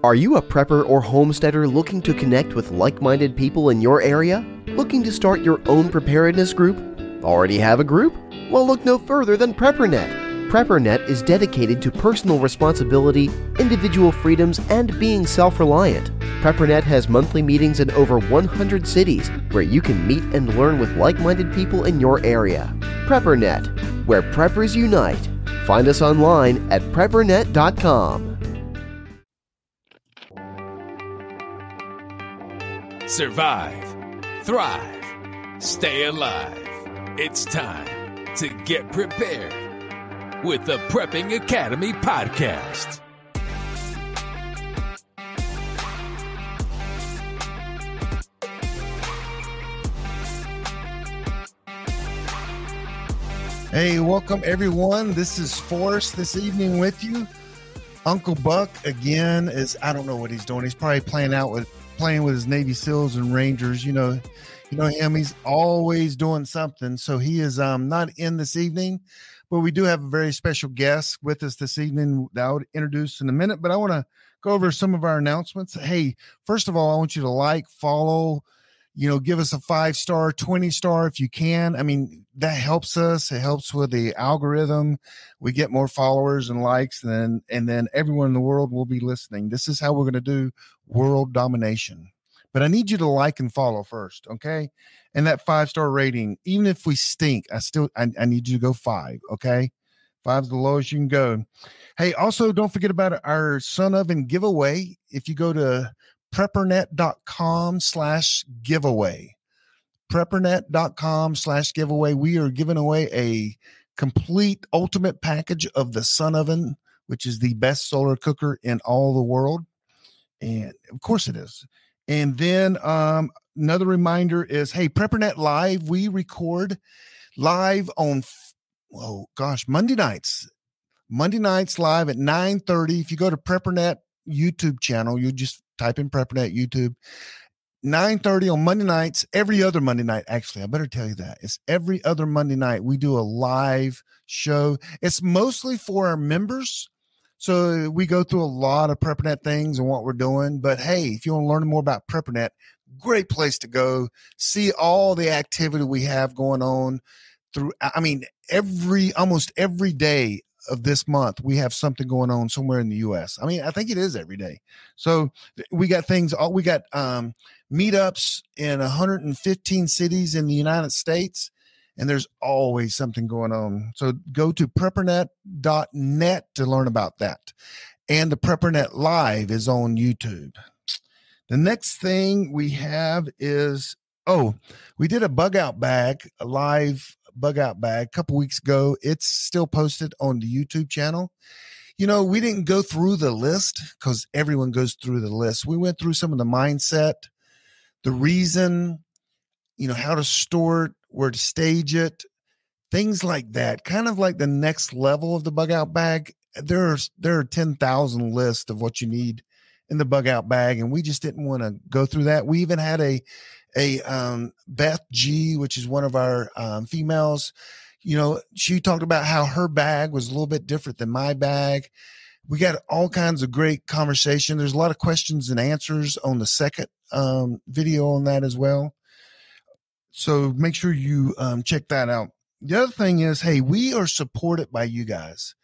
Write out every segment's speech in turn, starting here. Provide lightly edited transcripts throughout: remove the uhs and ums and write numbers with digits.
Are you a prepper or homesteader looking to connect with like-minded people in your area? Looking to start your own preparedness group? Already have a group? Well, look no further than PrepperNet. PrepperNet is dedicated to personal responsibility, individual freedoms, and being self-reliant. PrepperNet has monthly meetings in over 100 cities where you can meet and learn with like-minded people in your area. PrepperNet, where preppers unite. Find us online at PrepperNet.com. Survive, thrive, stay alive. It's time to get prepared with the Prepping Academy podcast. Hey, welcome everyone. This is Forrest this evening with you. Uncle Buck again I don't know what he's doing. He's probably playing with his Navy SEALs and Rangers. You know him. He's always doing something. So he is not in this evening, but we do have a very special guest with us this evening that I'll introduce in a minute. But I want to go over some of our announcements. Hey, first of all, I want you to like, follow, give us a 5-star, 20-star if you can. I mean, that helps us. It helps with the algorithm. We get more followers and likes, and then everyone in the world will be listening. This is how we're going to do world domination. But I need you to like and follow first, okay? And that 5-star rating, even if we stink, I need you to go 5, okay? 5 is the lowest you can go. Hey, also don't forget about our Son Oven giveaway. If you go to PrepperNet.com/giveaway. PrepperNet.com/giveaway. We are giving away a complete ultimate package of the Sun Oven, which is the best solar cooker in all the world. And of course it is. And then another reminder is, hey, PrepperNet Live. We record live on, Monday nights. Monday nights live at 9:30. If you go to PrepperNet YouTube channel, you just type in PrepperNet YouTube. 9:30 on Monday nights, every other Monday night. Actually, I better tell you that. It's every other Monday night. We do a live show. It's mostly for our members. So we go through a lot of PrepperNet things and what we're doing. But hey, if you want to learn more about PrepperNet, great place to go. See all the activity we have going on almost every day of this month, we have something going on somewhere in the U.S. I mean, I think it is every day. So we got meetups in 115 cities in the United States, and there's always something going on. So go to PrepperNet.net to learn about that. And the PrepperNet Live is on YouTube. The next thing we have is, we did a bug out bag, a live bug out bag a couple weeks ago. It's still posted on the YouTube channel. We didn't go through the list because everyone goes through the list. We went through some of the mindset, the reason, how to store it, where to stage it, things like that. Kind of like the next level of the bug out bag. There are 10,000 lists of what you need in the bug out bag, and we just didn't want to go through that. We even had a Beth G, which is one of our females. She talked about how her bag was a little bit different than my bag. We got all kinds of great conversation. There's a lot of questions and answers on the second video on that as well. So make sure you check that out. The other thing is, hey, we are supported by you guys.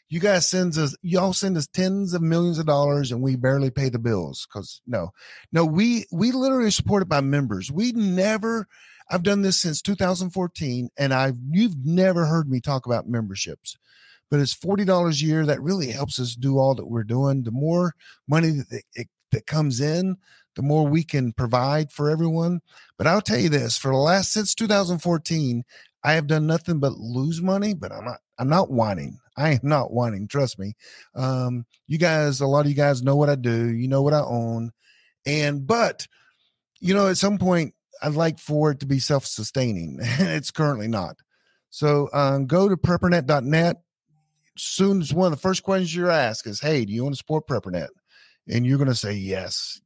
You guys y'all send us tens of millions of dollars and we barely pay the bills because we literally are supported by members. I've done this since 2014 and you've never heard me talk about memberships, but it's $40 a year. That really helps us do all that we're doing. The more money that comes in, the more we can provide for everyone. But I'll tell you this, since 2014, I have done nothing but lose money, but I'm not whining. I am not whining. Trust me. You guys, a lot of you guys know what I do. You know what I own. But at some point I'd like for it to be self-sustaining. It's currently not. So go to PrepperNet.net. Soon as one of the first questions you're asked is, hey, do you want to support PrepperNet? And you're going to say, yes.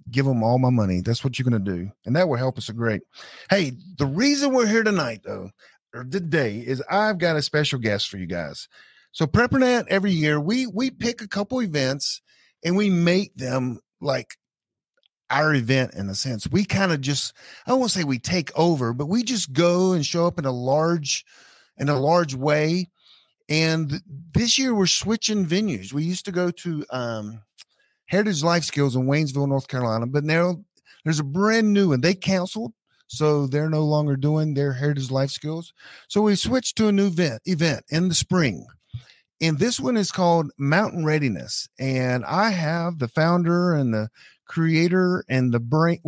Give them all my money. That's what you're going to do. And that will help us a great. Hey, the reason we're here tonight, though, or today, is I've got a special guest for you guys. So PrepperNet, every year, we pick a couple events and we make them like our event in a sense. We kind of just, I don't want to say we take over, but we just go and show up in a large way. And this year we're switching venues. We used to go to Heritage Life Skills in Waynesville, North Carolina, but now there's a brand new one. They canceled, so they're no longer doing their Heritage Life Skills. So we switched to a new event in the spring. And this one is called Mountain Readiness. And I have the founder and the creator and the brain.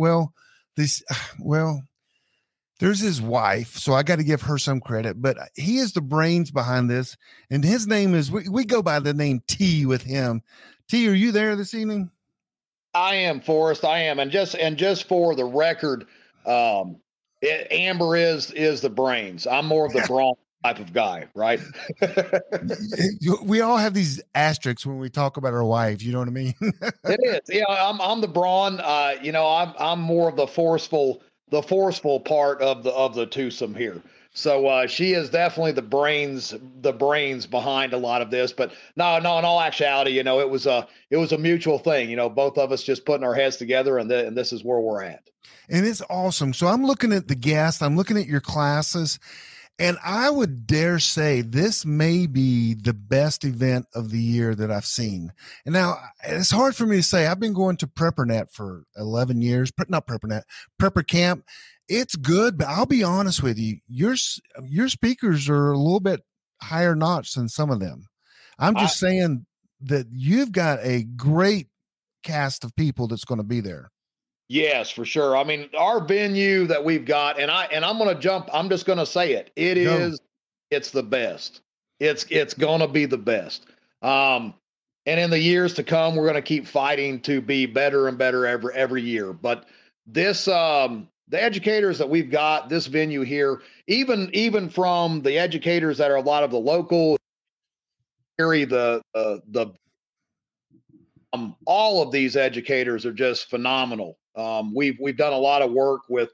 There's his wife, so I got to give her some credit, but he is the brains behind this. And his name is, we go by the name T with him. T, are you there this evening? I am, Forrest. I am. And just for the record, Amber is the brains. I'm more of the brawn type of guy, right? We all have these asterisks when we talk about our wife. You know what I mean? It is. Yeah, I'm the brawn. I'm more of the forceful part of the twosome here. So she is definitely the brains behind a lot of this. But no, in all actuality, it was a mutual thing. Both of us just putting our heads together, and this is where we're at. And it's awesome. So I'm looking at the guests, I'm looking at your classes, and I would dare say this may be the best event of the year that I've seen. And now it's hard for me to say. I've been going to PrepperNet for 11 years, not PrepperNet, Prepper Camp. It's good, but I'll be honest with you. Your speakers are a little bit higher notch than some of them. I'm just saying that you've got a great cast of people that's going to be there. Yes, for sure. I mean, our venue that we've got, and I'm going to jump. I'm just going to say it. It's the best. It's going to be the best. And in the years to come, we're going to keep fighting to be better and better every year. But this, the educators that we've got, this venue here, even from the educators that are a lot of the local area, all of these educators are just phenomenal. We've done a lot of work with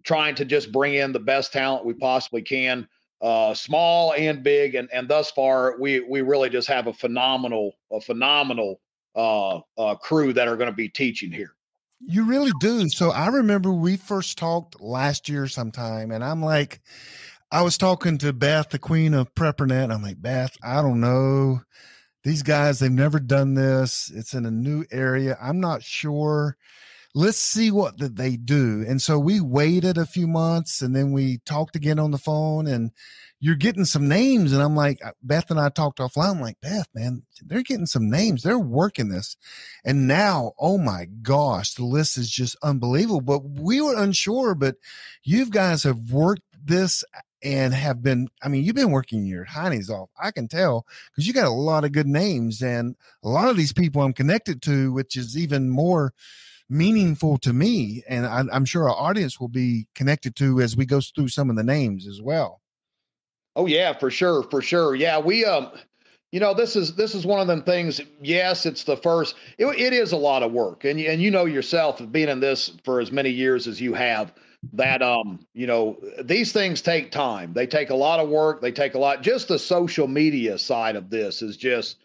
trying to just bring in the best talent we possibly can, small and big, and thus far we really just have a phenomenal crew that are going to be teaching here. You really do. So I remember we first talked last year sometime, and I was talking to Beth, the queen of PrepperNet. I'm like, Beth, I don't know. These guys, they've never done this. It's in a new area. I'm not sure. Let's see what they do. And so we waited a few months, and then we talked again on the phone, and you're getting some names. And I'm like, Beth and I talked offline. I'm like, Beth, man, they're getting some names. They're working this. And now, oh my gosh, the list is just unbelievable. But we were unsure, but you guys have worked this and you've been working your heinies off. I can tell, because you got a lot of good names, and a lot of these people I'm connected to, which is even more meaningful to me. And I'm sure our audience will be connected to as we go through some of the names as well. Oh yeah, for sure. Yeah. We, this is one of them things. Yes, it's the first, it is a lot of work. And yourself, being in this for as many years as you have, that, these things take time. They take a lot of work. They take a lot. Just the social media side of this is just,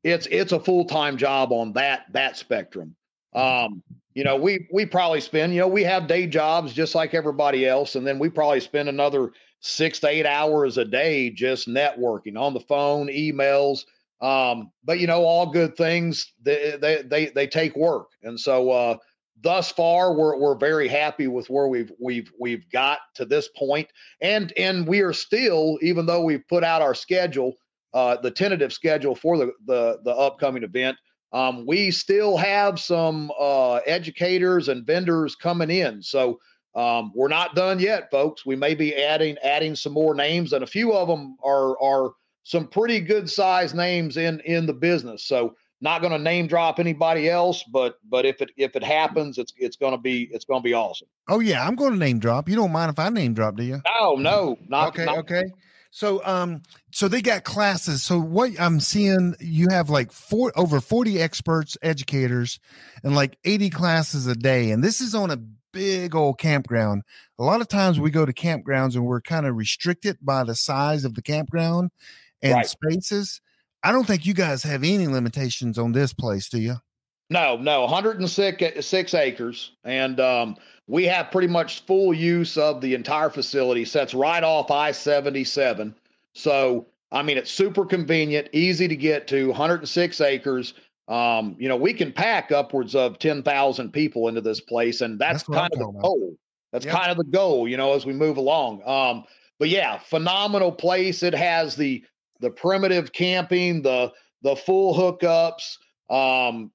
it's a full-time job on that spectrum. We probably spend, we have day jobs just like everybody else. And then we probably spend another 6 to 8 hours a day just networking on the phone, emails. But all good things, they take work. And so, thus far, we're very happy with where we've got to this point. And we are still, even though we've put out our schedule, the tentative schedule for the upcoming event, we still have some educators and vendors coming in. So we're not done yet, folks. We may be adding some more names, and a few of them are some pretty good sized names in the business. So not going to name drop anybody else, but if it happens, it's going to be awesome. Oh yeah, I'm going to name drop. You don't mind if I name drop, do you? No, not okay. So they got classes. So what I'm seeing, you have like over 40 experts, educators, and like 80 classes a day. And this is on a big old campground. A lot of times we go to campgrounds and we're kind of restricted by the size of the campground and spaces. I don't think you guys have any limitations on this place, do you? No, 106 acres. And we have pretty much full use of the entire facility. Sets right off I-77. So, I mean, it's super convenient, easy to get to, 106 acres. We can pack upwards of 10,000 people into this place. And that's kind of the goal. That's kind of the goal, as we move along. But yeah, phenomenal place. It has the primitive camping, the full hookups, and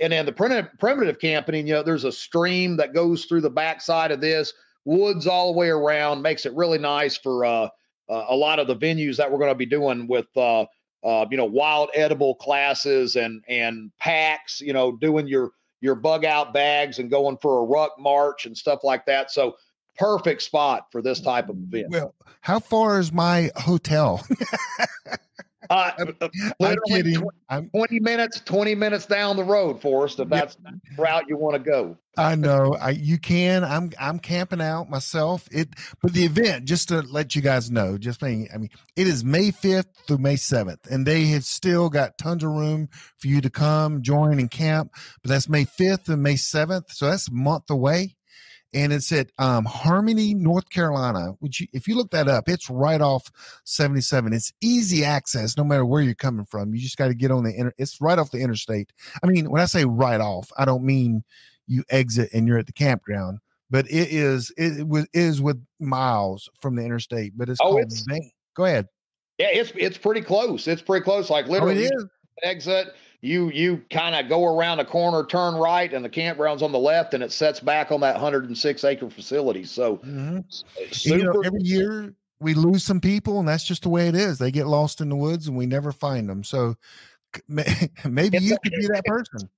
then the primitive camping, there's a stream that goes through the backside of this, woods all the way around, makes it really nice for a lot of the venues that we're going to be doing with, wild edible classes and packs, doing your bug out bags and going for a ruck march and stuff like that. So perfect spot for this type of event. Well, how far is my hotel? Literally 20 minutes down the road, Forrest, if that's the route you want to go. I know you can. I'm camping out myself. But the event, just to let you guys know, it is May 5th through May 7th, and they have still got tons of room for you to come, join, and camp. But that's May 5th and May 7th, so that's a month away. And it's at Harmony, North Carolina, which if you look that up, it's right off 77. It's easy access no matter where you're coming from. You just got to get on it's right off the interstate. I mean, when I say right off, I don't mean you exit and you're at the campground, but it is with miles from the interstate. But it's go ahead. Yeah, it's pretty close. It's pretty close. Like literally exit. You kind of go around a corner, turn right, and the campground's on the left, and it sets back on that 106 acre facility. So every year we lose some people, and that's just the way it is. They get lost in the woods and we never find them. So maybe you could be that person.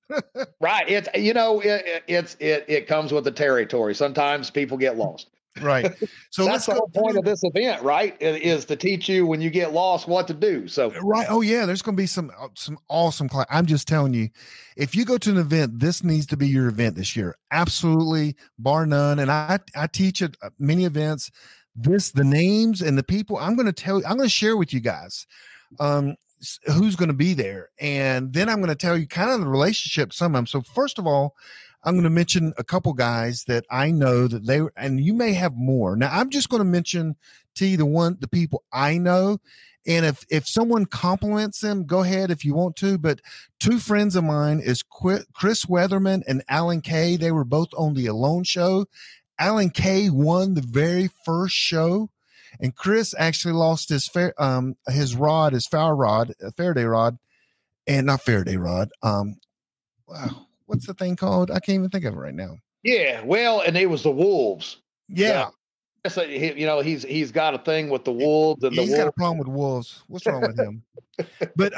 Right. It comes with the territory. Sometimes people get lost. Right. So that's the whole point of this event, right? Is to teach you when you get lost what to do. So right. Oh yeah, there's going to be some awesome class. I'm just telling you, if you go to an event, this needs to be your event this year. Absolutely, bar none. And I teach at many events. The names and the people I'm going to share with you guys who's going to be there, and then I'm going to tell you kind of the relationship some of them. So first of all, I'm going to mention a couple guys that I know that and you may have more. Now I'm just going to mention to you the people I know. And if someone compliments them, go ahead if you want to, but two friends of mine is Chris Weatherman and Alan Kay. They were both on the Alone show. Alan Kay won the very first show, and Chris actually lost his Faraday rod, and not Faraday rod. Wow. What's the thing called? I can't even think of it right now. Yeah, well, and it was the wolves. Yeah. So, he's got a thing with the wolves. And he's got a problem with wolves. What's wrong with him? But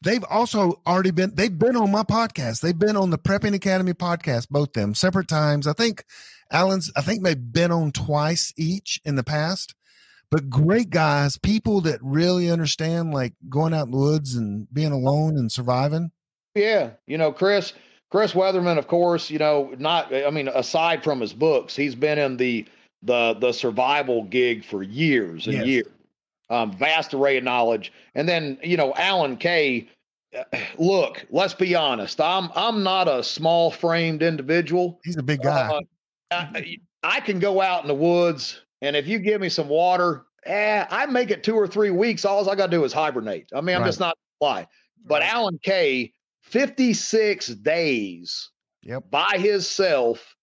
they've also they've been on my podcast. They've been on the Prepping Academy podcast, both them separate times. I think they've been on twice each in the past. But great guys, people that really understand like going out in the woods and being alone and surviving. Yeah, Chris Weatherman, of course, aside from his books, he's been in the survival gig for years and years. Vast array of knowledge. And then, Alan Kay, look, let's be honest. I'm not a small framed individual. He's a big guy. I can go out in the woods, and if you give me some water, I make it 2 or 3 weeks. All I got to do is hibernate. I mean, I'm just not lying. But Alan Kay, 56 days by himself,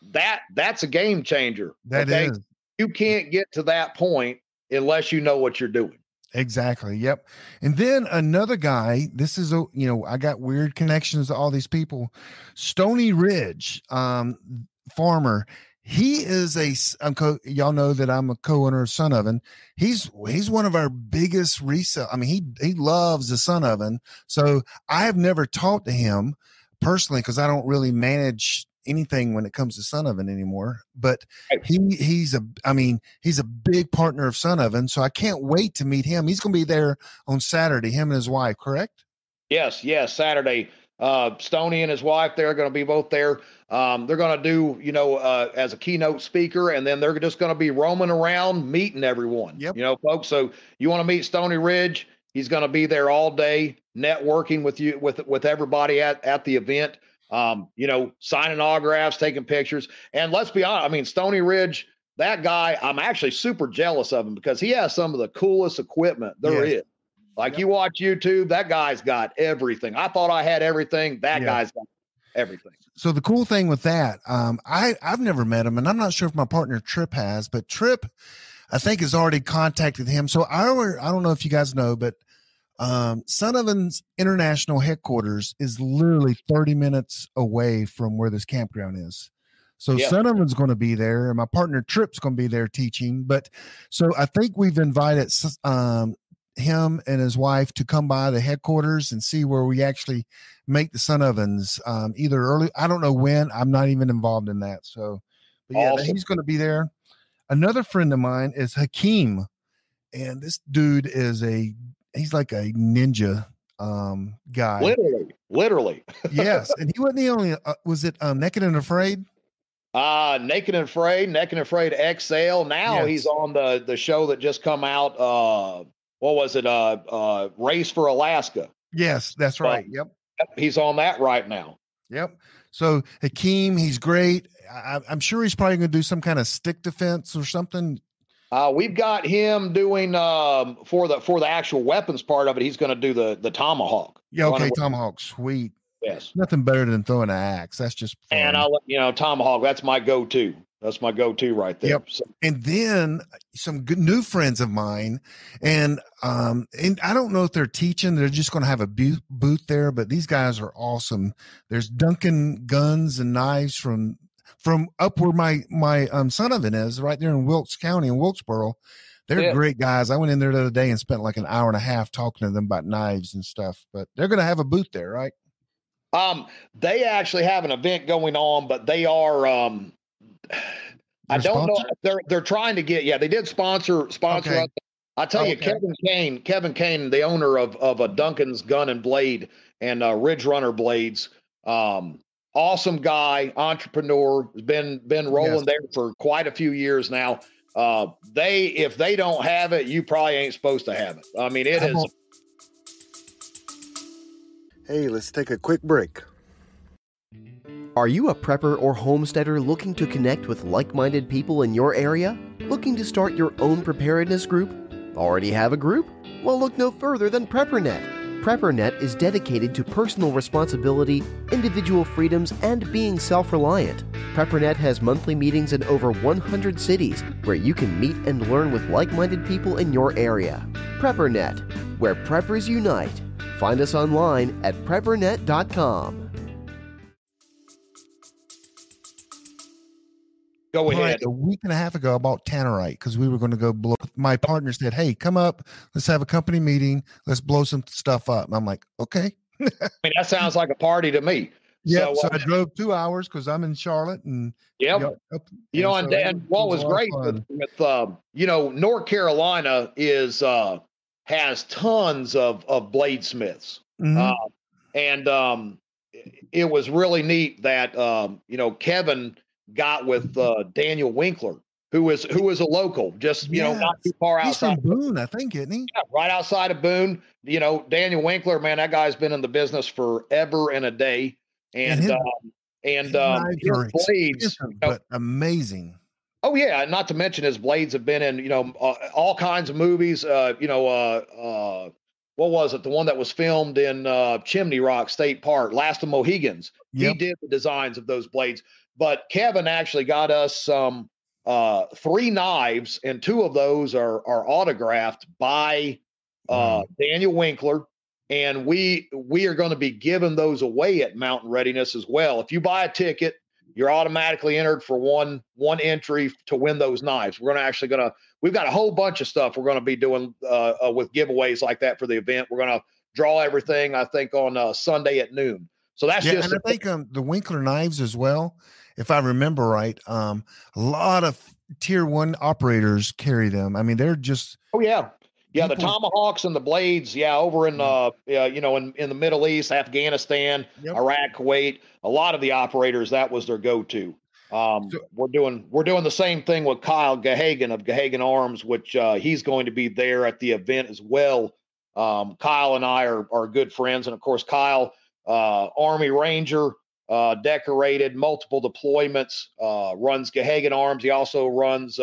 that's a game changer. That is. You can't get to that point unless you know what you're doing. Exactly. Yep. And then another guy, this is I got weird connections to all these people. Stoney Ridge Farmer. He is y'all know that I'm a co-owner of Sun Oven. He's one of our biggest resell. I mean, he loves the Sun Oven. So I have never talked to him personally because I don't really manage anything when it comes to Sun Oven anymore. But he's a big partner of Sun Oven. So I can't wait to meet him. He's going to be there on Saturday, him and his wife, correct? Yes, Saturday. Stoney and his wife, they're going to be both there. They're going to do, as a keynote speaker, and then they're just going to be roaming around, meeting everyone, folks. So you want to meet Stoney Ridge, He's going to be there all day, networking with you, with everybody at the event. Signing autographs, taking pictures. And let's be honest, I mean, Stoney Ridge, that guy, I'm actually super jealous of him because he has some of the coolest equipment there is. Like you watch YouTube, that guy's got everything. I thought I had everything. That guy's got everything. So the cool thing with that, I've never met him, and I'm not sure if my partner Trip has, but Trip, I think, has already contacted him. So I don't know if you guys know, but Sunovan's international headquarters is literally 30 minutes away from where this campground is. So Sunovan's going to be there, and my partner Trip's going to be there teaching. But so I think we've invited him and his wife to come by the headquarters and see where we actually make the Sunnovans, either early. I don't know when. I'm not even involved in that. So, but yeah, he's going to be there. Another friend of mine is Hakim, and this dude is he's like a ninja guy. Literally. Yes, and he wasn't the only. Was it Naked and Afraid? Naked and Afraid XL. Now he's on the show that just come out. What was it? Race for Alaska. Yes, that's right. Yep. He's on that right now. Yep. So Hakim, he's great. I'm sure he's probably going to do some kind of stick defense or something. We've got him doing for the actual weapons part of it. He's going to do the tomahawk. Yeah. Okay. Tomahawk. Sweet. Yes. Nothing better than throwing an axe. That's just fun. And tomahawk. That's my go-to. That's my go-to right there. Yep. So. And then some good new friends of mine, and I don't know if they're teaching. They're just going to have a booth there, but these guys are awesome. There's Duncan guns and knives from up where my Sonovan is, right there in Wilkes County in Wilkesboro. They're great guys. I went in there the other day and spent like an hour and a half talking to them about knives and stuff. But they're going to have a booth there, right? They actually have an event going on, but they are. I don't know. They're trying to get. They did sponsor. Okay. I tell you, Kevin Kane, the owner of a Duncan's Gun and Blade and Ridge Runner Blades. Awesome guy, entrepreneur, has been rolling there for quite a few years now. If they don't have it, you probably ain't supposed to have it. I mean, it is. Hey, let's take a quick break. Are you a prepper or homesteader looking to connect with like-minded people in your area? Looking to start your own preparedness group? Already have a group? Well, look no further than PrepperNet. PrepperNet is dedicated to personal responsibility, individual freedoms, and being self-reliant. PrepperNet has monthly meetings in over 100 cities where you can meet and learn with like-minded people in your area. PrepperNet, where preppers unite. Find us online at PrepperNet.com. Go ahead. Like a week and a half ago, I bought tannerite because we were going to go blow. My partner said, "Hey, come up. Let's have a company meeting. Let's blow some stuff up." And I'm like, "Okay." I mean, that sounds like a party to me. Yeah. So I drove 2 hours because I'm in Charlotte, and and what was great with North Carolina is has tons of bladesmiths, and it was really neat that Kevin got with Daniel Winkler, who is a local, just not too far outside. He's from Boone, I think, isn't he? Yeah, right outside of Boone. Daniel Winkler, man, that guy's been in the business forever and a day, and his blades, but amazing. Oh yeah, not to mention his blades have been in all kinds of movies. What was it? The one that was filmed in Chimney Rock State Park, Last of Mohegans. Yep. He did the designs of those blades. But Kevin actually got us some 3 knives, and 2 of those are autographed by Daniel Winkler. And we are going to be giving those away at Mountain Readiness as well. If you buy a ticket, you're automatically entered for one entry to win those knives. We've got a whole bunch of stuff we're going to be doing with giveaways like that for the event. We're going to draw everything, I think, on Sunday at noon. So that's just. And I think the Winkler knives as well, if I remember right. A lot of tier 1 operators carry them. I mean, they're just. Oh yeah. Yeah, the tomahawks and the blades, over in in the Middle East, Afghanistan, Iraq, Kuwait, a lot of the operators, that was their go-to. We're doing the same thing with Kyle Gahagan of Gahagan Arms, which he's going to be there at the event as well Kyle and I are good friends. And of course, Kyle, Army Ranger, decorated, multiple deployments, runs Gahagan Arms. He also runs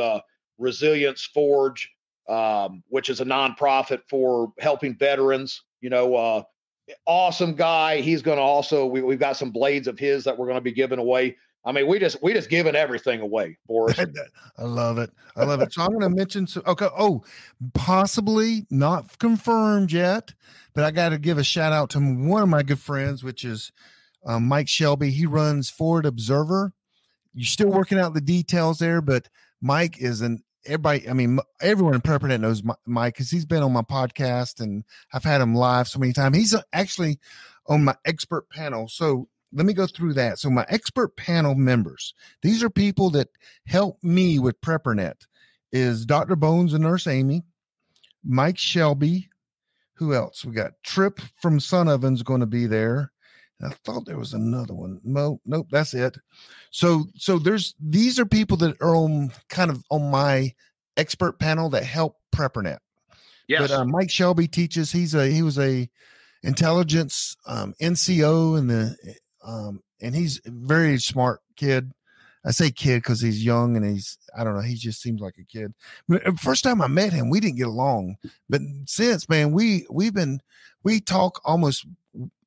Resilience Forge, which is a nonprofit for helping veterans. Awesome guy. He's going to also, we've got some blades of his that we're going to be giving away. I mean, we just giving everything away for us. I love it. So I'm going to mention possibly not confirmed yet, but I got to give a shout out to one of my good friends, which is Mike Shelby. He runs Forward Observer. You're still working out the details there, but Mike is everyone in PrepperNet knows Mike because he's been on my podcast and I've had him live so many times. He's actually on my expert panel. So let me go through that. So my expert panel members, these are people that help me with PrepperNet, is Dr. Bones and Nurse Amy, Mike Shelby. Who else? We got Trip from Son Oven's going to be there. I thought there was another one. Nope, that's it. So these are people that are on my expert panel that help PrepperNet. Yes. But Mike Shelby teaches. He was a intelligence NCO and he's a very smart kid. I say kid because he's young and I don't know, he just seems like a kid. But first time I met him, we didn't get along. But since, man, we talk almost,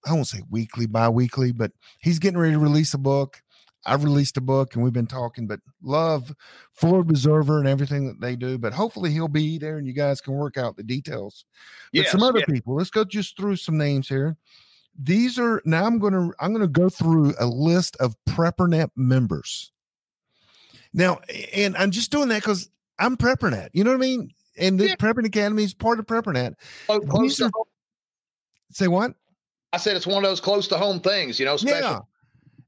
I won't say weekly, bi-weekly, but he's getting ready to release a book. I've released a book and we've been talking, but love Forward Observer and everything that they do. But hopefully he'll be there and you guys can work out the details. But some other people, let's go just through some names here. These are, now I'm going to go through a list of PrepperNet members. Now, and I'm just doing that because I'm PrepperNet. You know what I mean? And the PrepperNet Academy is part of PrepperNet. Say what? I said it's one of those close to home things, special. Yeah.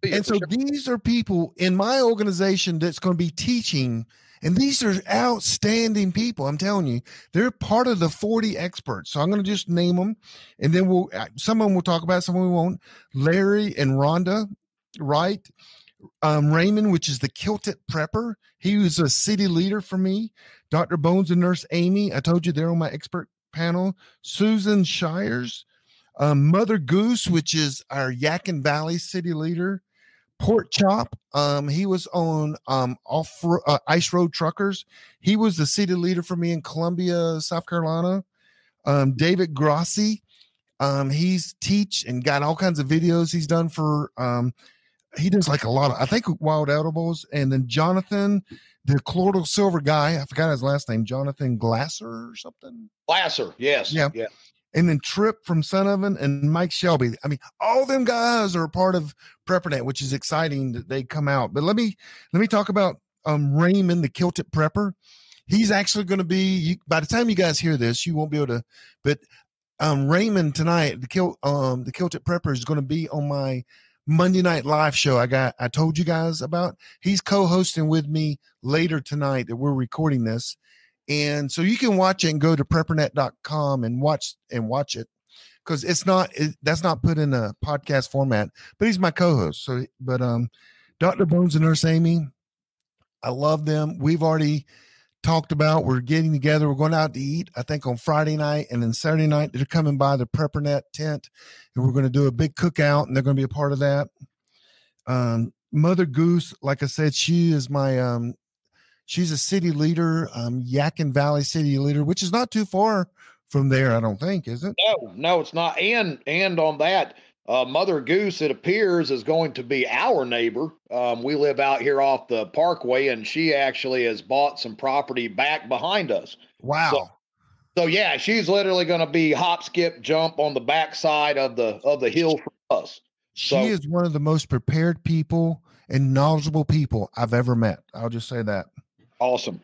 And so these are people in my organization that's going to be teaching, and these are outstanding people. I'm telling you, they're part of the 40 experts. So I'm going to just name them, and then some of them we'll talk about, some of them we won't. Larry and Rhonda Wright, Raymond, which is the Kilted Prepper. He was a city leader for me. Dr. Bones and Nurse Amy, I told you they're on my expert panel. Susan Shires, Mother Goose, which is our Yakin Valley city leader. Port Chop, he was on Ice Road Truckers. He was the city leader for me in Columbia, South Carolina. David Grossi, he's teach and got all kinds of videos he's done for he does like a lot of, I think, wild edibles. And then Jonathan, the colloidal silver guy, I forgot his last name, Jonathan Glasser or something. Glasser, yes. Yeah. And then Trip from Son Oven and Mike Shelby. I mean, all them guys are a part of PrepperNet, which is exciting that they come out. But let me talk about Raymond, the Kilted Prepper. He's actually going to be, by the time you guys hear this, you won't be able to, but Raymond tonight, the Kilted Prepper is going to be on my Monday night live show I told you guys about. He's co-hosting with me later tonight that we're recording this. And so you can watch it and go to preppernet.com and watch it, because that's not put in a podcast format, but he's my co-host. So, but Dr. Bones and Nurse Amy, I love them. We've already talked about, we're getting together. We're going out to eat, I think on Friday night, and then Saturday night they're coming by the PrepperNet tent and we're going to do a big cookout and they're going to be a part of that. Mother Goose, like I said, she is my, she's a city leader, Yakin Valley city leader, which is not too far from there, I don't think, is it? No, it's not. And on that, Mother Goose, it appears, is going to be our neighbor. We live out here off the Parkway, and she actually has bought some property back behind us. Wow. So yeah, she's literally going to be hop, skip, jump on the backside of the hill from us. She is one of the most prepared people and knowledgeable people I've ever met. I'll just say that. Awesome.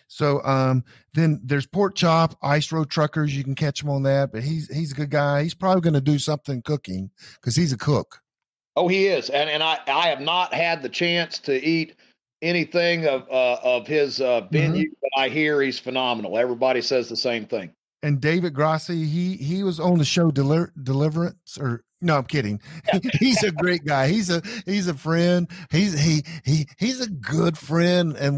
So then there's Port Chop, Ice Road Truckers. You can catch him on that, but he's a good guy. He's probably going to do something cooking because he's a cook. Oh, he is. And I have not had the chance to eat anything of his venue, but I hear he's phenomenal. Everybody says the same thing. And David Grossi, he was on the show Deliverance, or no, I'm kidding. He's a great guy. He's a friend. He's a good friend, and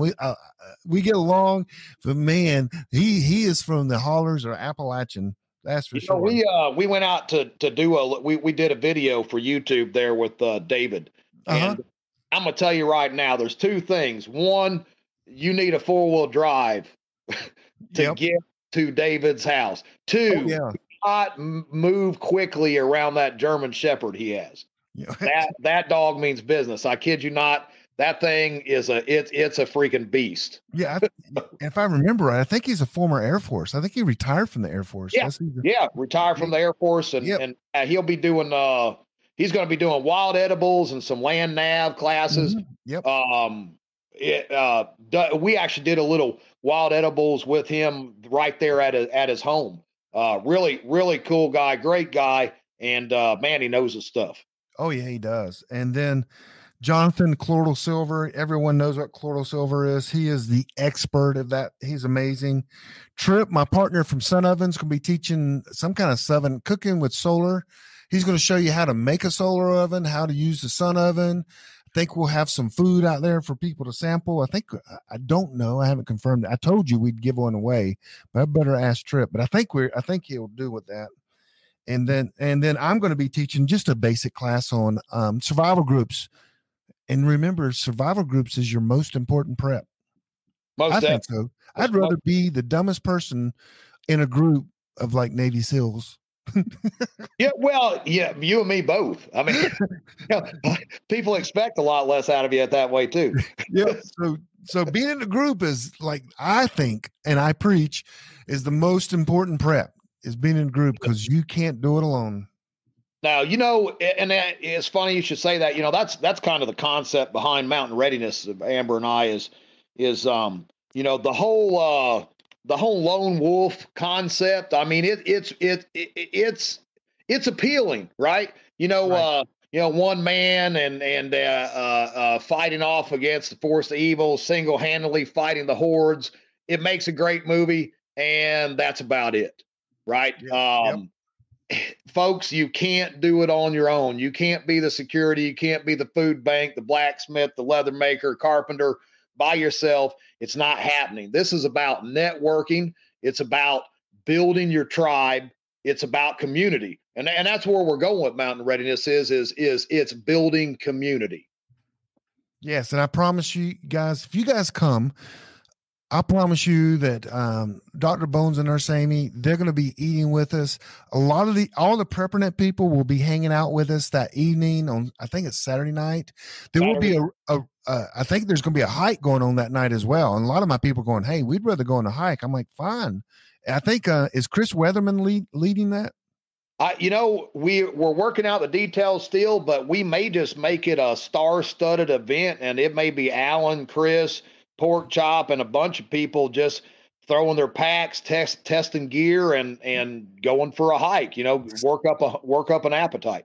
we get along. But man, he is from the hollers or Appalachian. That's for sure. We went out to do we did a video for YouTube there with David. And I'm gonna tell you right now, there's two things. One, you need a 4-wheel drive to get to David's house. Two, not move quickly around that German Shepherd he has. That dog means business. I kid you not. That thing is it's a freaking beast. Yeah, if I remember right, I think he's a former Air Force. I think he retired from the Air Force. Yeah, retired from the Air Force, and he'll be doing. He's going to be doing wild edibles and some land nav classes. We actually did a little wild edibles with him right there at his home. Really, really cool guy, great guy, and man, he knows his stuff. Oh yeah, he does. And then Jonathan Chloral Silver, everyone knows what Chloral Silver is. He is the expert of that. He's amazing. Trip, my partner from Sun Ovens, going to be teaching some kind of oven cooking with solar. He's going to show you how to make a solar oven, how to use the sun oven. I think we'll have some food out there for people to sample. I don't know. I haven't confirmed it. I told you we'd give one away, but I better ask Trip. But I think he'll do with that. And then I'm going to be teaching just a basic class on survival groups. And remember, survival groups is your most important prep. I think so. I'd rather be the dumbest person in a group of like Navy SEALs. You and me both. I mean, people expect a lot less out of you that way too. So being in a group is like, I think, and I preach, is the most important prep, is being in a group, because you can't do it alone. Now, and it's funny you should say that. That's kind of the concept behind Mountain Readiness. Amber and I is the whole lone wolf concept. I mean, it's appealing, right? Right. One man and fighting off against the force of evil, single-handedly fighting the hordes. It makes a great movie, and that's about it, right? Folks, you can't do it on your own. You can't be the security. You can't be the food bank, the blacksmith, the leather maker, carpenter by yourself. It's not happening. This is about networking. It's about building your tribe. It's about community. And that's where we're going with Mountain Readiness is it's building community. Yes. And I promise you guys, if you guys come, I promise you that Dr. Bones and Nurse Amy, they're going to be eating with us. All the PrepperNet people will be hanging out with us that evening on, I think it's Saturday night. There will be I think there's going to be a hike going on that night as well. And a lot of my people are going, hey, we'd rather go on a hike. I'm like, fine. I think, is Chris Weatherman leading that? We're working out the details still, but we may just make it a star-studded event, and it may be Alan, Chris, Pork Chop, and a bunch of people just throwing their packs, testing gear, and going for a hike. Work up an appetite.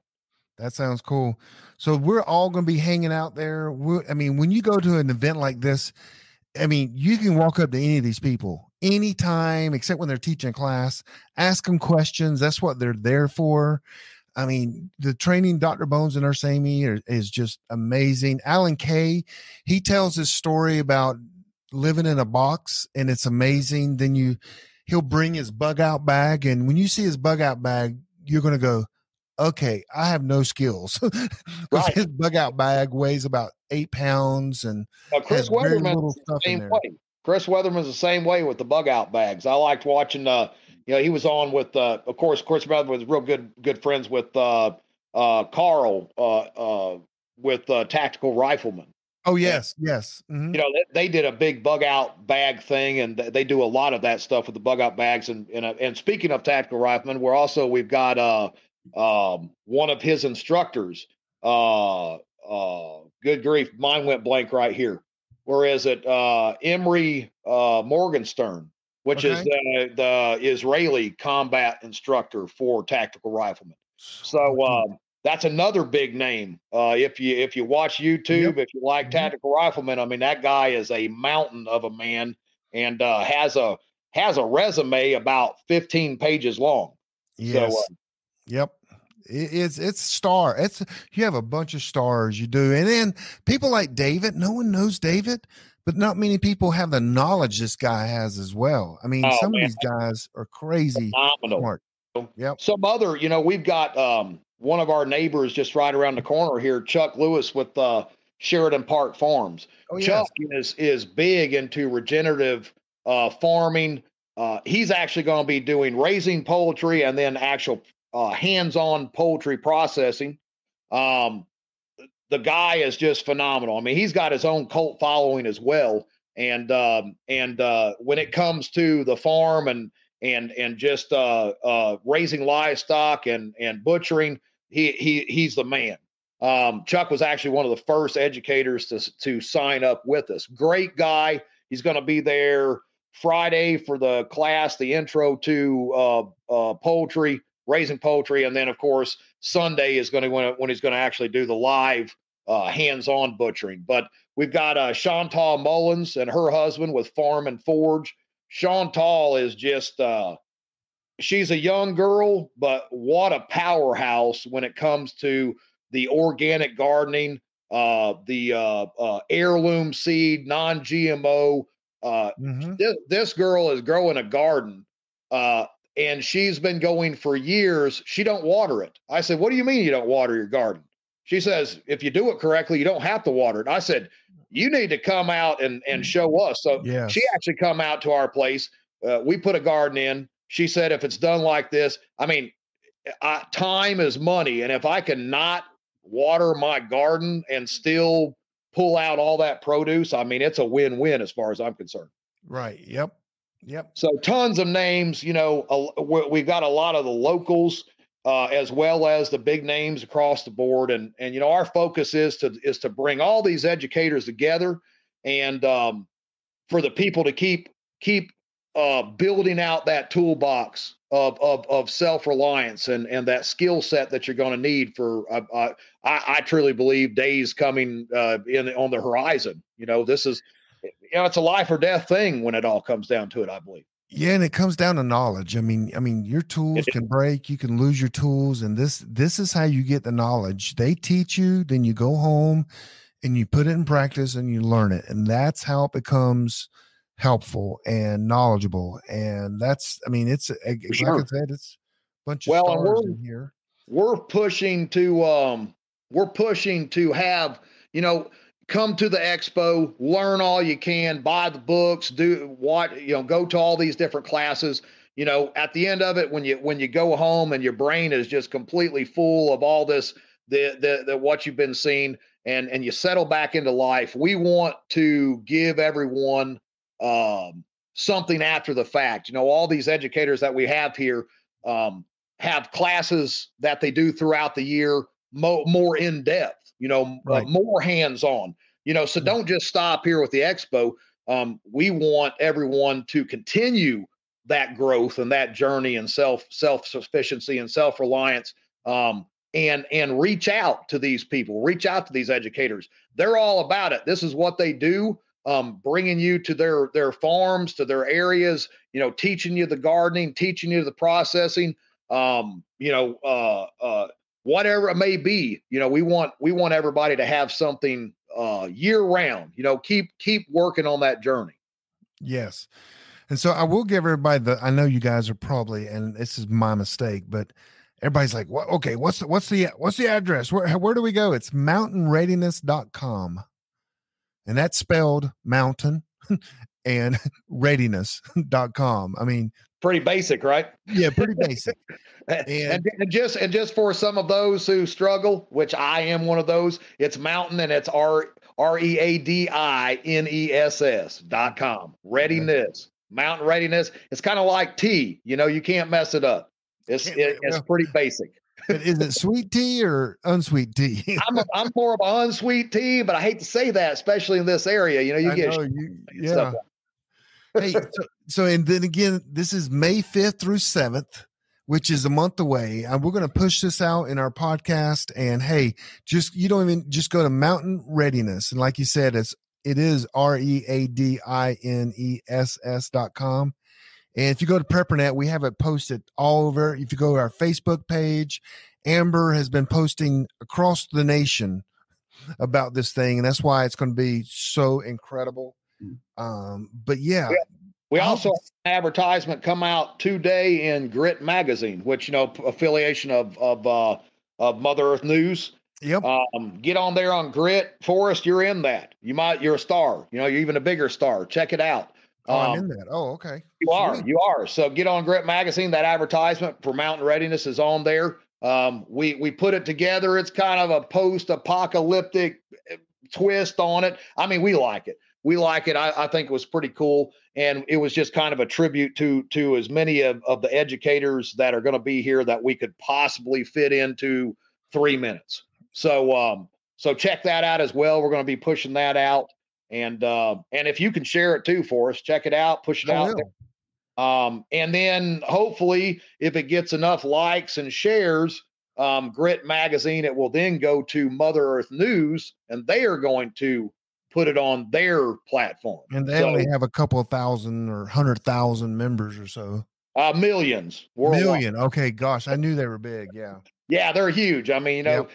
That sounds cool. So we're all going to be hanging out there. When you go to an event like this, you can walk up to any of these people anytime, except when they're teaching a class. Ask them questions. That's what they're there for. The training, Dr. Bones and Nurse Amy is just amazing. Alan Kay, he tells his story about living in a box, and it's amazing. Then he'll bring his bug out bag, and when you see his bug out bag, you're going to go, okay, I have no skills. Because his bug out bag weighs about 8 pounds, and Chris Weatherman's the same way. Chris Weatherman's the same way with the bug out bags. I liked watching. He was on with, of course, Chris Weatherman was real good friends with Carl with Tactical Rifleman. Oh yes, yes. Mm-hmm. They did a big bug out bag thing, and they do a lot of that stuff with the bug out bags. And speaking of Tactical Rifleman, we've got one of his instructors. Good grief, mine went blank right here. Where is it? Emory Morgenstern, which is the Israeli combat instructor for Tactical Riflemen. So that's another big name. If you watch YouTube, if you like Tactical Riflemen, that guy is a mountain of a man, and has a resume about 15 pages long. Yes. So, yep. It's star. You have a bunch of stars, you do. And then people like David, no one knows David, but not many people have the knowledge this guy has as well. Some of these guys are crazy phenomenal. Smart. Yep. Some other, we've got one of our neighbors just right around the corner here, Chuck Lewis with Sheridan Park Farms. Oh, yes. Chuck is big into regenerative farming. He's actually going to be doing raising poultry and then actual hands-on poultry processing. The guy is just phenomenal. I mean, he's got his own cult following as well. And when it comes to the farm and just raising livestock and butchering, he's the man. Chuck was actually one of the first educators to sign up with us. Great guy. He's going to be there Friday for the class, the intro to poultry, raising poultry, and then of course Sunday is going to when he's going to actually do the live hands-on butchering. But we've got Chantal Mullins and her husband with Farm and Forge. Chantal is just she's a young girl, but what a powerhouse when it comes to the organic gardening, the heirloom seed, non-GMO. This girl is growing a garden, and she's been going for years. She don't water it. I said, "What do you mean you don't water your garden?" She says, "If you do it correctly, you don't have to water it." I said, "You need to come out and show us." So Yes. She actually come out to our place. We put a garden in. She said, "If it's done like this, I mean, time is money, and if I can not water my garden and still pull out all that produce, I mean, it's a win-win as far as I'm concerned." Right. Yep. So tons of names. We've got a lot of the locals as well as the big names across the board, and our focus is to bring all these educators together, and for the people to keep building out that toolbox of self-reliance and that skill set that you're going to need for I truly believe days coming on the horizon. This is it's a life or death thing when it all comes down to it, I believe. Yeah, and it comes down to knowledge. I mean, your tools can break, you can lose your tools, and this is how you get the knowledge. They teach you, then you go home and you put it in practice and you learn it, and that's how it becomes helpful and knowledgeable. And it's like I said, it's a bunch of stars in here. We're pushing to have come to the expo, learn all you can, buy the books, go to all these different classes. At the end of it, when you go home and your brain is just completely full of all this, the what you've been seeing, and you settle back into life, we want to give everyone something after the fact. All these educators that we have here have classes that they do throughout the year, more in depth. Right. More hands-on, so don't just stop here with the expo. We want everyone to continue that growth and that journey and self-sufficiency and self-reliance, and reach out to these people, reach out to these educators. They're all about it. This is what they do, bringing you to their farms, to their areas, teaching you the gardening, teaching you the processing, whatever it may be. We want everybody to have something year round. Keep working on that journey. Yes. And so I will give everybody I know you guys are probably, and this is my mistake, but everybody's like, "What? Okay, what's the address? Where do we go?" It's mountainreadiness.com. And that's spelled mountain and readiness.com. I mean, pretty basic, right? Yeah, pretty basic. And just for some of those who struggle, which I am one of those, it's Mountain, and it's READINESS.com. Readiness, Mountain Readiness. It's kind of like tea. You can't mess it up. It's pretty basic. But is it sweet tea or unsweet tea? I'm more of an unsweet tea, but I hate to say that, especially in this area. Yeah. Hey, so and then again, this is May 5th through 7th, which is a month away. And we're going to push this out in our podcast. And hey, just go to Mountain Readiness. And like you said, it is READINESS.com. And if you go to PrepperNet, we have it posted all over. If you go to our Facebook page, Amber has been posting across the nation about this thing. And that's why it's going to be so incredible. But yeah, We also have an advertisement come out today in Grit Magazine, which, affiliation of Mother Earth News. Yep. Get on there on Grit. Forrest, you're in that. You're a star. You're even a bigger star. Check it out. I'm in that. Oh, okay. You are. So get on Grit Magazine. That advertisement for Mountain Readiness is on there. We put it together. It's kind of a post-apocalyptic twist on it. I mean, we like it. I think it was pretty cool. And it was just kind of a tribute to as many of the educators that are going to be here that we could possibly fit into 3 minutes. So check that out as well. We're going to be pushing that out. And if you can share it too for us, check it out, push it out there. And then hopefully if it gets enough likes and shares, Grit Magazine, it will then go to Mother Earth News, and they are going to put it on their platform. And they only have a couple of thousand or 100,000 members or so. Millions. Worldwide. Million. Okay. Gosh, I knew they were big. Yeah. Yeah, they're huge. I mean, Yep.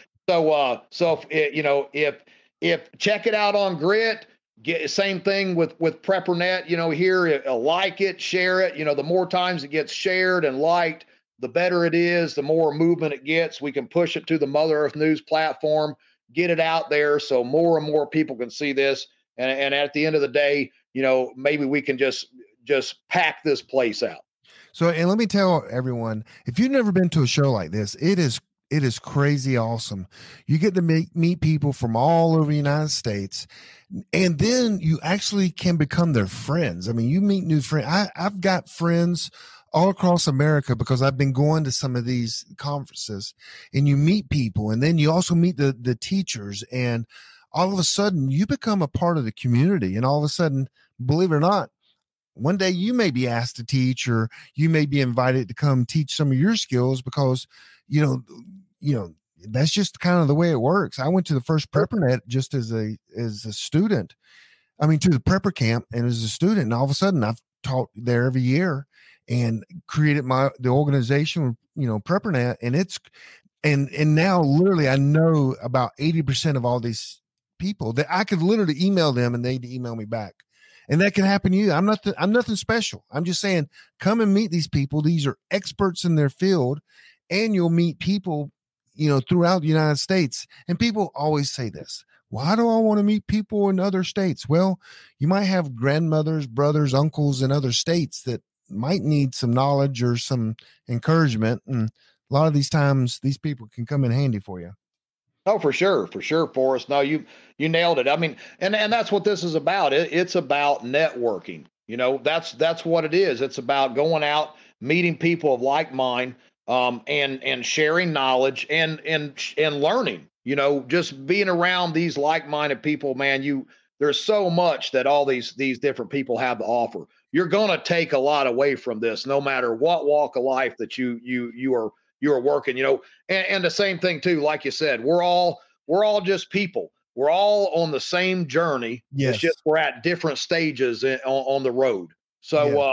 if check it out on Grit. Get same thing with PrepperNet. Here, like it, share it. The more times it gets shared and liked, the better it is. The more movement it gets, we can push it to the Mother Earth News platform, get it out there so more and more people can see this. And at the end of the day, maybe we can just pack this place out. So, and let me tell everyone, if you've never been to a show like this, it is crazy awesome. You get to meet people from all over the United States, and then you actually can become their friends. I mean, you meet new friends. I've got friends all across America because I've been going to some of these conferences, and you meet people, and then you also meet the teachers, and all of a sudden you become a part of the community. And all of a sudden, believe it or not, one day you may be asked to teach, or you may be invited to come teach some of your skills because, that's just kind of the way it works. I went to the first PrepperNet just as a student. I mean, to the prepper camp and as a student, and all of a sudden I've taught there every year and created the organization, PrepperNet. And now literally I know about 80% of all these people that I could literally email them and they'd email me back. And that can happen to you. I'm nothing special. I'm just saying, come and meet these people. These are experts in their field, and you'll meet people, throughout the United States. And people always say this: why do I want to meet people in other states? Well, you might have grandmothers, brothers, uncles in other states that might need some knowledge or some encouragement. And a lot of these times, these people can come in handy for you. Oh, for sure, Forrest. No, you nailed it. I mean, and that's what this is about. It's about networking. That's what it is. It's about going out, meeting people of like mind, and sharing knowledge and learning. Just being around these like-minded people, man. There's so much that all these different people have to offer. You're gonna take a lot away from this, no matter what walk of life that you are working, and the same thing too, like you said, we're all just people. We're all on the same journey. Yes. It's just we're at different stages on the road. So,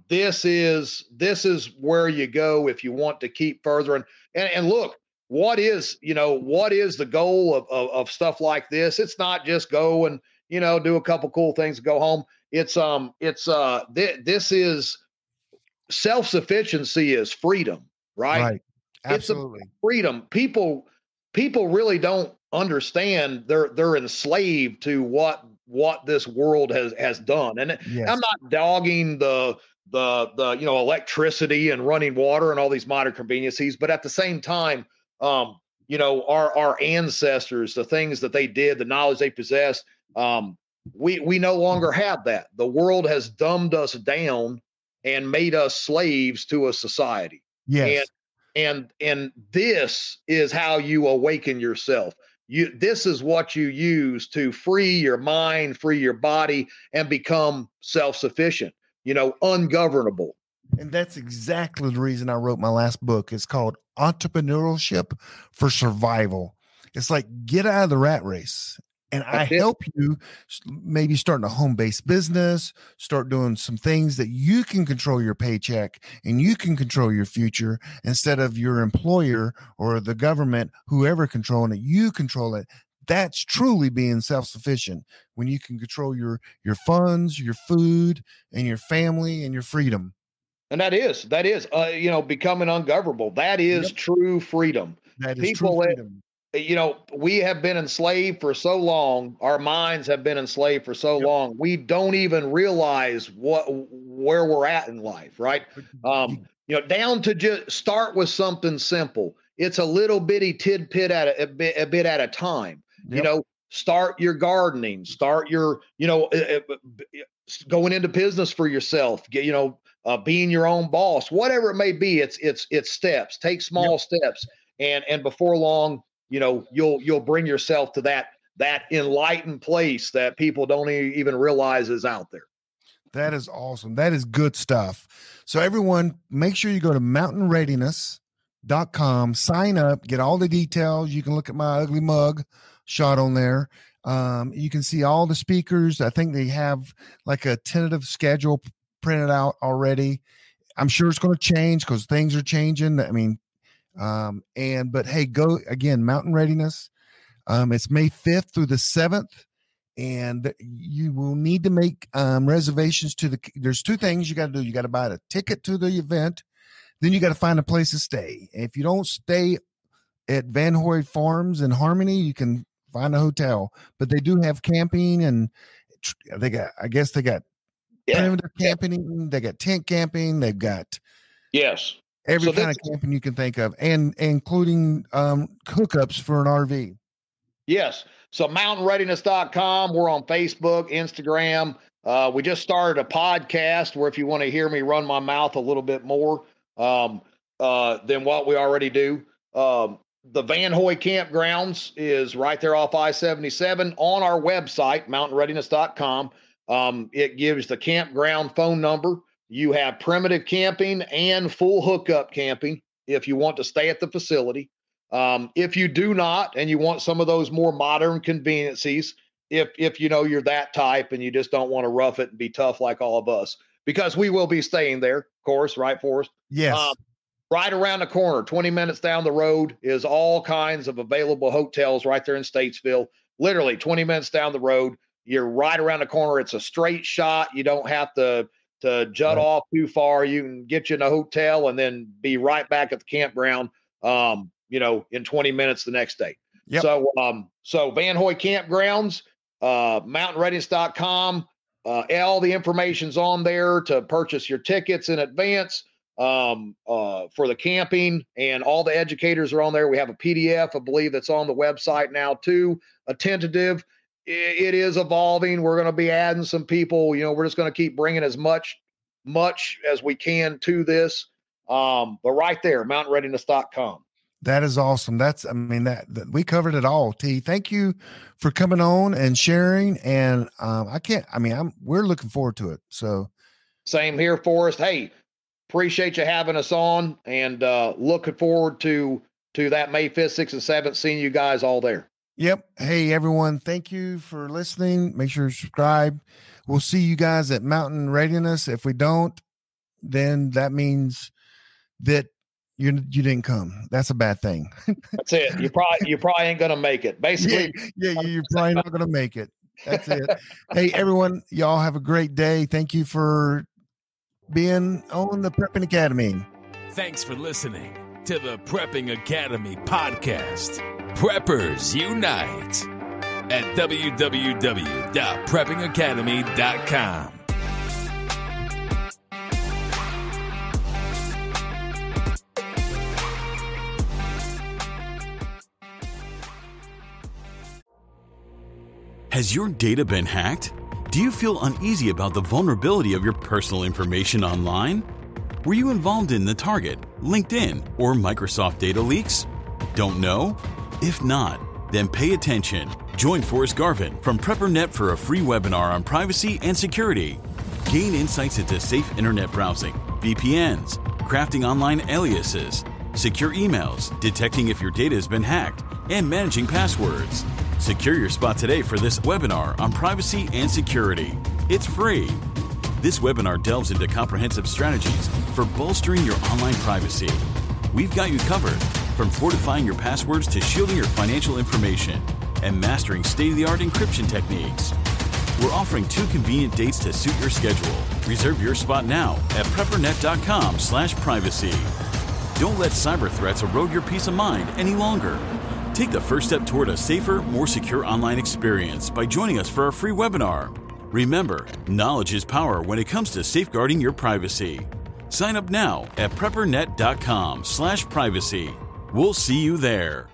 this is where you go if you want to keep furthering. And look, what is the goal of stuff like this? It's not just go and, do a couple cool things and go home. This is self-sufficiency is freedom. Right. Absolutely. It's freedom. People really don't understand they're enslaved to what this world has done. And yes. I'm not dogging the electricity and running water and all these modern conveniences, but at the same time, our ancestors, the things that they did, the knowledge they possessed, we no longer have that. The world has dumbed us down and made us slaves to a society. Yes. And this is how you awaken yourself. This is what you use to free your mind, free your body, and become self-sufficient, ungovernable. And that's exactly the reason I wrote my last book. It's called Entrepreneurship for Survival. It's like, get out of the rat race. And I help you maybe starting a home-based business, start doing some things that you can control your paycheck and you can control your future instead of your employer or the government, whoever controlling it, you control it. That's truly being self-sufficient, when you can control your funds, your food, and your family and your freedom. And that is, becoming ungovernable. That is true freedom. That is true freedom. We have been enslaved for so long. Our minds have been enslaved for so long. We don't even realize where we're at in life, right? Down to just start with something simple. It's a little bitty tidbit a bit at a time. Start your gardening. Start your, going into business for yourself. Being your own boss, whatever it may be. It's steps. Take small steps, and before long, you'll bring yourself to that enlightened place that people don't even realize is out there. That is awesome. That is good stuff. So everyone, make sure you go to mountainreadiness.com, sign up, get all the details. You can look at my ugly mug shot on there. You can see all the speakers. I think they have like a tentative schedule printed out already. I'm sure it's going to change because things are changing. I mean, but hey, go again, Mountain Readiness. It's May 5th through the 7th, and you will need to make reservations there's two things you got to do. You got to buy a ticket to the event, then you got to find a place to stay. If you don't stay at Van Hoy Farms in Harmony, you can find a hotel, but they do have camping, and they got primitive camping. They got tent camping. They've got every kind of camping you can think of, and including hookups for an RV. Yes. So mountainreadiness.com. We're on Facebook, Instagram. We just started a podcast where if you want to hear me run my mouth a little bit more than what we already do. The Van Hoy Campgrounds is right there off I-77 on our website, mountainreadiness.com. It gives the campground phone number. You have primitive camping and full hookup camping if you want to stay at the facility. If you do not, and you want some of those more modern conveniences, if you're that type and you just don't want to rough it and be tough like all of us, because we will be staying there, of course, right, Forrest? Yes. Right around the corner, 20 minutes down the road, is all kinds of available hotels right there in Statesville. Literally 20 minutes down the road. You're right around the corner. It's a straight shot. You don't have to jut off too far. You can get you in a hotel and then be right back at the campground, in 20 minutes the next day. Yep. So Van Hoy Campgrounds, mountainreadiness.com, all the information's on there to purchase your tickets in advance for the camping, and all the educators are on there. We have a PDF, I believe, that's on the website now too, a tentative. It is evolving. We're going to be adding some people. We're just going to keep bringing as much as we can to this. But right there, mountainreadiness.com. That is awesome. That we covered it all. T, thank you for coming on and sharing. And we're looking forward to it. So same here, Forrest. Hey, appreciate you having us on, and looking forward to that May 5th, 6th, and 7th, seeing you guys all there. Yep. Hey, everyone. Thank you for listening. Make sure to subscribe. We'll see you guys at Mountain Readiness. If we don't, then that means that you didn't come. That's a bad thing. That's it. You probably ain't going to make it. Basically. Yeah, you're probably not going to make it. That's it. Hey, everyone. Y'all have a great day. Thank you for being on the Prepping Academy. Thanks for listening to the Prepping Academy podcast. Preppers Unite at www.preppingacademy.com. Has your data been hacked? Do you feel uneasy about the vulnerability of your personal information online? Were you involved in the Target, LinkedIn, or Microsoft data leaks? Don't know? If not, then pay attention. Join Forrest Garvin from PrepperNet for a free webinar on privacy and security. Gain insights into safe internet browsing, VPNs, crafting online aliases, secure emails, detecting if your data has been hacked, and managing passwords. Secure your spot today for this webinar on privacy and security. It's free. This webinar delves into comprehensive strategies for bolstering your online privacy. We've got you covered, from fortifying your passwords to shielding your financial information. and mastering state-of-the-art encryption techniques. We're offering 2 convenient dates to suit your schedule. Reserve your spot now at PrepperNet.com/privacy. Don't let cyber threats erode your peace of mind any longer. Take the first step toward a safer, more secure online experience by joining us for our free webinar. Remember, knowledge is power when it comes to safeguarding your privacy. Sign up now at PrepperNet.com/privacy. We'll see you there.